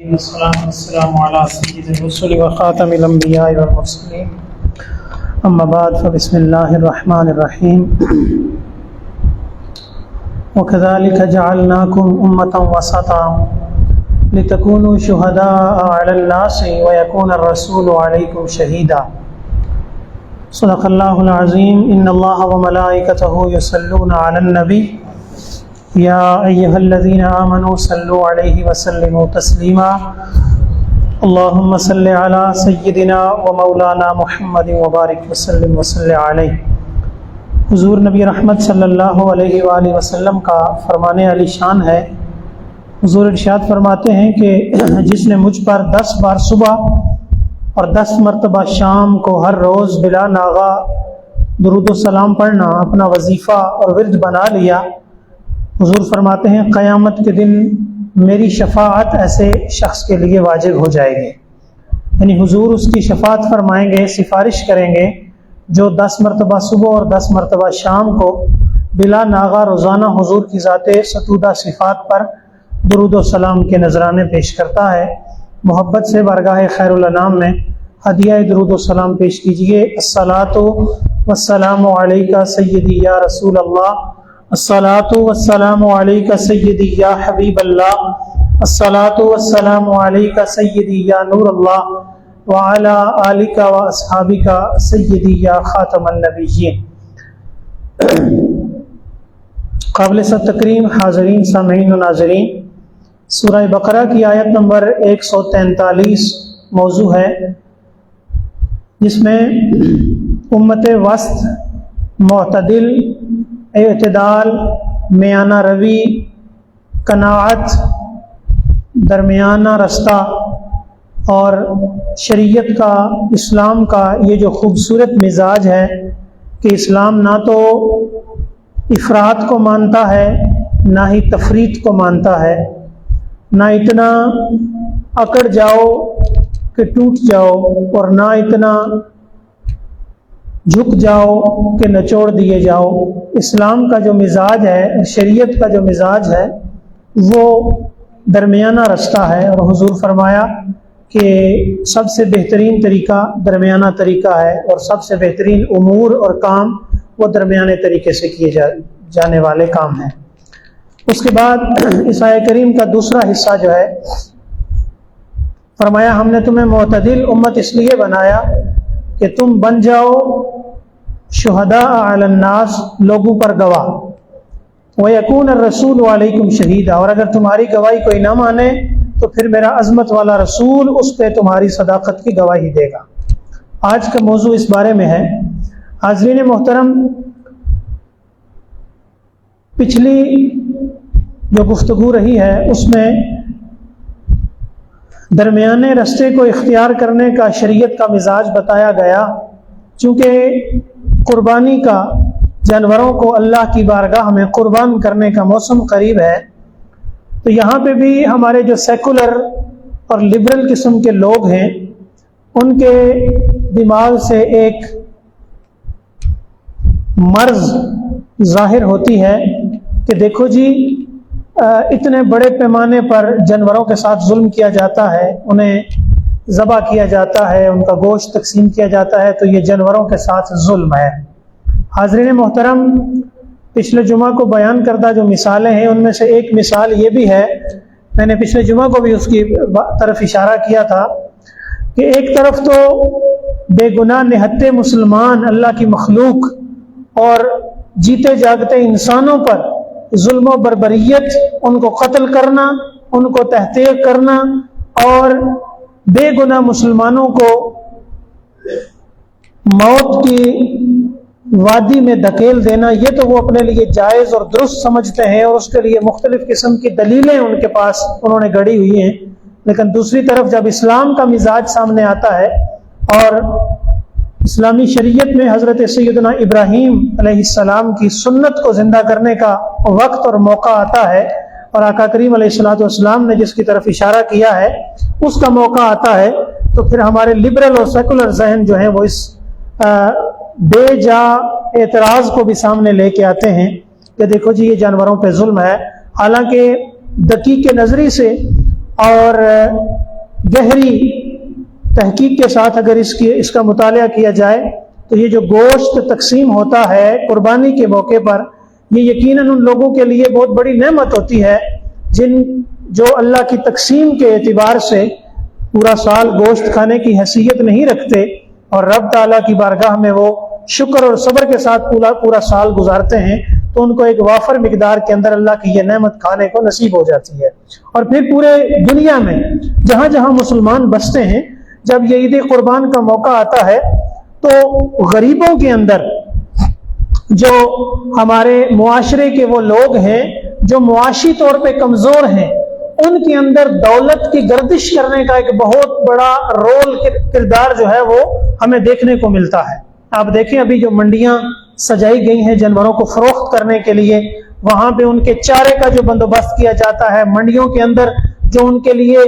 والصلاة والسلام على سيد الرسل وخاتم الأنبياء والمرسلين أما بعد فبسم الله الرحمن الرحيم وكذلك جعلناكم أمة وسطا لتكونوا شهداء على الناس ويكون الرسول عليكم شهيدا صدق الله العظيم إن الله وملائكته يصلون على النبي يا أيها الذين آمنوا صلوا عليه وسلموا تسليما اللهم صل على سيدنا ومولانا محمد وبارك وسلم وصل عليه۔ حضور نبی رحمت صلی اللہ علیہ وآلہ وسلم کا فرمان علی شان ہے۔ حضور ارشاد فرماتے ہیں کہ جس نے مجھ پر 10 بار صبح اور 10 مرتبہ شام کو ہر روز بلا ناغا درود و سلام پڑھنا اپنا وظیفہ اور ورد بنا لیا، حضور فرماتے ہیں قیامت کے دن میری شفاعت ایسے شخص کے لیے واجب ہو جائے گی، یعنی حضور اس کی شفاعت فرمائیں گے، سفارش کریں گے جو 10 مرتبہ صبح اور 10 مرتبہ شام کو بلا ناغا روزانہ حضور کی ذات ستودہ صفات پر درود و سلام کے نذرانے پیش کرتا ہے۔ محبت سے بارگاہ خیر الانام میں ہدیہ درود و سلام پیش کیجئے۔ الصلاۃ والسلام علیک سیدی یا رسول اللہ، الصلاۃ والسلام علیک سیدی یا حبیب اللہ، الصلاۃ والسلام علیک سیدی یا نور اللہ وعلی آلک و اصحابک سیدی یا خاتم النبیین۔ قابل تکریم حاضرین سامعین و ناظرین، سورہ بقرہ کی آیت نمبر 143 موضوع ہے، جس میں امت وسط، معتدل، اعتدال، میانہ روی، قناعت، درمیانہ رستہ اور شریعت کا، اسلام کا یہ جو خوبصورت مزاج ہے کہ اسلام نہ تو افراط کو مانتا ہے نہ ہی تفریط کو مانتا ہے، نہ اتنا اکڑ جاؤ کہ ٹوٹ جاؤ اور نہ اتنا جھک جاؤ کہ نچوڑ دیے جاؤ۔ اسلام کا جو مزاج ہے، شریعت کا جو مزاج ہے، وہ درمیانہ رستہ ہے، اور حضور فرمایا کہ سب سے بہترین طریقہ درمیانہ طریقہ ہے، اور سب سے بہترین امور اور کام وہ درمیانے طریقے سے کیے جانے والے کام ہیں۔ اس کے بعد اس آیہ کریم کا دوسرا حصہ جو ہے، فرمایا ہم نے تمہیں معتدل امت اس لیے بنایا کہ تم بن جاؤ شہداء علی الناس، لوگوں پر گواہ، وَيَكُونَ الرَّسُولُ عَلَيْكُمْ شَهِيدًا، اور اگر تمہاری گواہی کوئی نہ مانے تو پھر میرا عظمت والا رسول اس پہ تمہاری صداقت کی گواہی دے گا۔ آج کا موضوع اس بارے میں ہے۔ حاضرین محترم، پچھلی جو گفتگو رہی ہے اس میں درمیانے رستے کو اختیار کرنے کا شریعت کا مزاج بتایا گیا، چونکہ قربانی کا، جانوروں کو اللہ کی بارگاہ میں قربان کرنے کا موسم قریب ہے، تو یہاں پہ بھی ہمارے جو سیکولر اور لبرل قسم کے لوگ ہیں ان کے دماغ سے ایک مرض ظاہر ہوتی ہے کہ دیکھو جی اتنے بڑے پیمانے پر جانوروں کے ساتھ ظلم کیا جاتا ہے، انہیں ذبح کیا جاتا ہے، ان کا گوشت تقسیم کیا جاتا ہے، تو یہ جانوروں کے ساتھ ظلم ہے۔ حاضرین محترم، پچھلے جمعہ کو بیان کردہ جو مثالیں ہیں ان میں سے ایک مثال یہ بھی ہے، میں نے پچھلے جمعہ کو بھی اس کی طرف اشارہ کیا تھا کہ ایک طرف تو بے گناہ نہتے مسلمان، اللہ کی مخلوق اور جیتے جاگتے انسانوں پر ظلم و بربریت، ان کو قتل کرنا، ان کو تحقیر کرنا اور بے گناہ مسلمانوں کو موت کی وادی میں دھکیل دینا، یہ تو وہ اپنے لیے جائز اور درست سمجھتے ہیں اور اس کے لیے مختلف قسم کی دلیلیں ان کے پاس انہوں نے گڑھی ہوئی ہیں۔ لیکن دوسری طرف جب اسلام کا مزاج سامنے آتا ہے اور اسلامی شریعت میں حضرت سیدنا ابراہیم علیہ السلام کی سنت کو زندہ کرنے کا وقت اور موقع آتا ہے، اور آقا کریم علیہ السلام نے جس کی طرف اشارہ کیا ہے اس کا موقع آتا ہے، تو پھر ہمارے لبرل اور سیکولر ذہن جو ہیں وہ اس بے جا اعتراض کو بھی سامنے لے کے آتے ہیں کہ دیکھو جی یہ جانوروں پہ ظلم ہے، حالانکہ دقیق نظری سے اور گہری تحقیق کے ساتھ اگر اس کا مطالعہ کیا جائے تو یہ جو گوشت تقسیم ہوتا ہے قربانی کے موقع پر، یہ یقیناً ان لوگوں کے لیے بہت بڑی نعمت ہوتی ہے جو اللہ کی تقسیم کے اعتبار سے پورا سال گوشت کھانے کی حیثیت نہیں رکھتے، اور رب تعالیٰ کی بارگاہ میں وہ شکر اور صبر کے ساتھ پورا سال گزارتے ہیں، تو ان کو ایک وافر مقدار کے اندر اللہ کی یہ نعمت کھانے کو نصیب ہو جاتی ہے۔ اور پھر پورے دنیا میں جہاں جہاں مسلمان بستے ہیں، جب یہ عید قربان کا موقع آتا ہے تو غریبوں کے اندر، جو ہمارے معاشرے کے وہ لوگ ہیں جو معاشی طور پہ کمزور ہیں، ان کے اندر دولت کی گردش کرنے کا ایک بہت بڑا رول کردار جو ہے وہ ہمیں دیکھنے کو ملتا ہے۔ آپ دیکھیں ابھی جو منڈیاں سجائی گئی ہیں جانوروں کو فروخت کرنے کے لیے، وہاں پہ ان کے چارے کا جو بندوبست کیا جاتا ہے، منڈیوں کے اندر جو ان کے لیے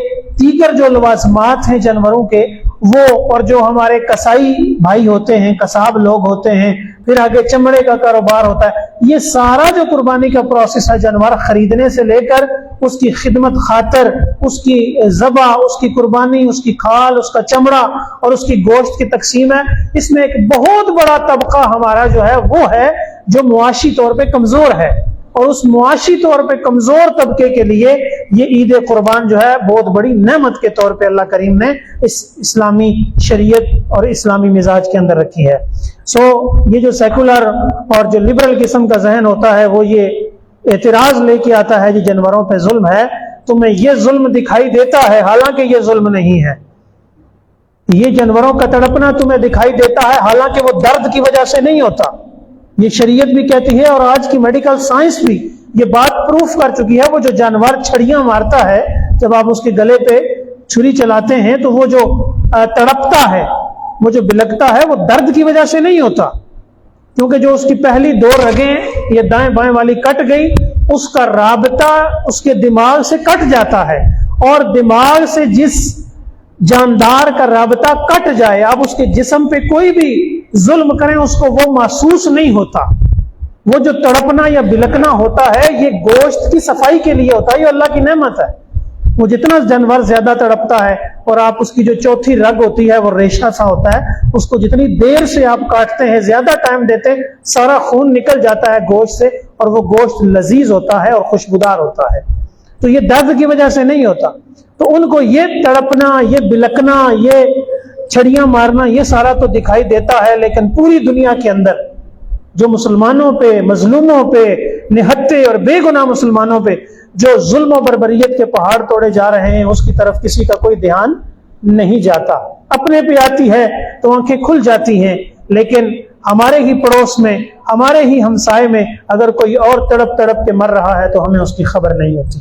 دیگر جو لوازمات ہیں جانوروں کے وہ، اور جو ہمارے کسائی بھائی ہوتے ہیں، کساب لوگ ہوتے ہیں، پھر آگے چمڑے کا کاروبار ہوتا ہے، یہ سارا جو قربانی کا پروسیس ہے، جانور خریدنے سے لے کر اس کی خدمت خاطر، اس کی ذبح، اس کی قربانی، اس کی کھال، اس کا چمڑا اور اس کی گوشت کی تقسیم ہے، اس میں ایک بہت بڑا طبقہ ہمارا جو ہے وہ ہے جو معاشی طور پہ کمزور ہے، اور اس معاشی طور پہ کمزور طبقے کے لیے یہ عید قربان جو ہے بہت بڑی نعمت کے طور پہ اللہ کریم نے اس اسلامی شریعت اور اسلامی مزاج کے اندر رکھی ہے۔ یہ جو سیکولر اور جو لبرل قسم کا ذہن ہوتا ہے وہ یہ اعتراض لے کے آتا ہے کہ جانوروں پہ ظلم ہے، تمہیں یہ ظلم دکھائی دیتا ہے، حالانکہ یہ ظلم نہیں ہے۔ یہ جانوروں کا تڑپنا تمہیں دکھائی دیتا ہے، حالانکہ وہ درد کی وجہ سے نہیں ہوتا۔ یہ شریعت بھی کہتی ہے اور آج کی میڈیکل سائنس بھی یہ بات پروف کر چکی ہے، وہ جو جانور چھڑیاں مارتا ہے، جب آپ اس کے گلے پہ چھری چلاتے ہیں تو وہ جو تڑپتا ہے، وہ جو بلکتا ہے، وہ درد کی وجہ سے نہیں ہوتا، کیونکہ جو اس کی پہلی دو رگیں یہ دائیں بائیں والی کٹ گئی، اس کا رابطہ اس کے دماغ سے کٹ جاتا ہے، اور دماغ سے جس جاندار کا رابطہ کٹ جائے، آپ اس کے جسم پہ کوئی بھی ظلم کریں اس کو وہ محسوس نہیں ہوتا۔ وہ جو تڑپنا یا بلکنا ہوتا ہے یہ گوشت کی صفائی کے لیے ہوتا ہے، یہ اللہ کی نعمت ہے۔ وہ جتنا جانور زیادہ تڑپتا ہے، اور آپ اس کی جو چوتھی رگ ہوتی ہے وہ ریشہ سا ہوتا ہے، اس کو جتنی دیر سے آپ کاٹتے ہیں، زیادہ ٹائم دیتے ہیں، سارا خون نکل جاتا ہے گوشت سے، اور وہ گوشت لذیذ ہوتا ہے اور خوشبودار ہوتا ہے۔ تو یہ درد کی وجہ سے نہیں ہوتا۔ تو ان کو یہ تڑپنا، یہ بلکنا، یہ چھڑیاں مارنا، یہ سارا تو دکھائی دیتا ہے، لیکن پوری دنیا کے اندر جو مسلمانوں پہ، مظلوموں پہ، نہتے اور بے گناہ مسلمانوں پہ جو ظلم و بربریت کے پہاڑ توڑے جا رہے ہیں، اس کی طرف کسی کا کوئی دھیان نہیں جاتا۔ اپنے پہ آتی ہے تو آنکھیں کھل جاتی ہیں، لیکن ہمارے ہی پڑوس میں، ہمارے ہی ہمسائے میں اگر کوئی اور تڑپ تڑپ کے مر رہا ہے تو ہمیں اس کی خبر نہیں ہوتی۔